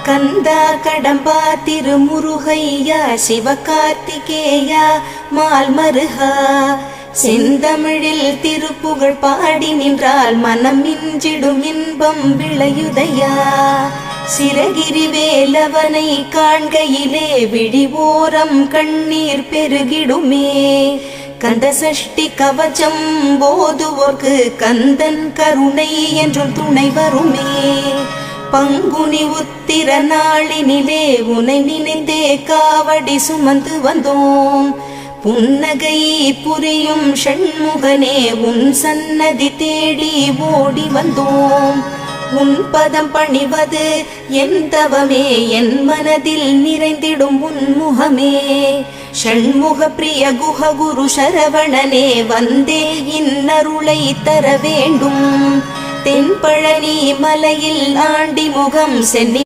கந்தா கடம்பா திருமுருகையா சிவகார்த்திகேயா மால்மருகா செந்தமிழில் திருப்புகழ் பாடி நின்றால் மனம் மிஞ்சிடும் இன்பம் விளையுதையா. சிரகிரி வேலவனை காண்கையிலே விழிவோரம் கண்ணீர் பெருகிடுமே. கந்த சஷ்டி கவச்சம் போதுவோர்க்கு கந்தன் கருணை என்றும் துணை வருமே. பங்குனி உத்திர நாளினிலே உனை நினைந்தே காவடி சுமந்து வந்தோம். புன்னகை புரியும் ஷண்முகனே உன் சன்னதி தேடி ஓடி வந்தோம். உன் பதம் பணிவது என் தவமே, என் மனதில் நிறைந்திடும் உன் முகமே. ஷண்முக பிரிய குஹ குரு சரவணனே வந்தே இன்னருளை தர வேண்டும். தென்பழனி மலையில் ஆண்டி முகம் சென்னி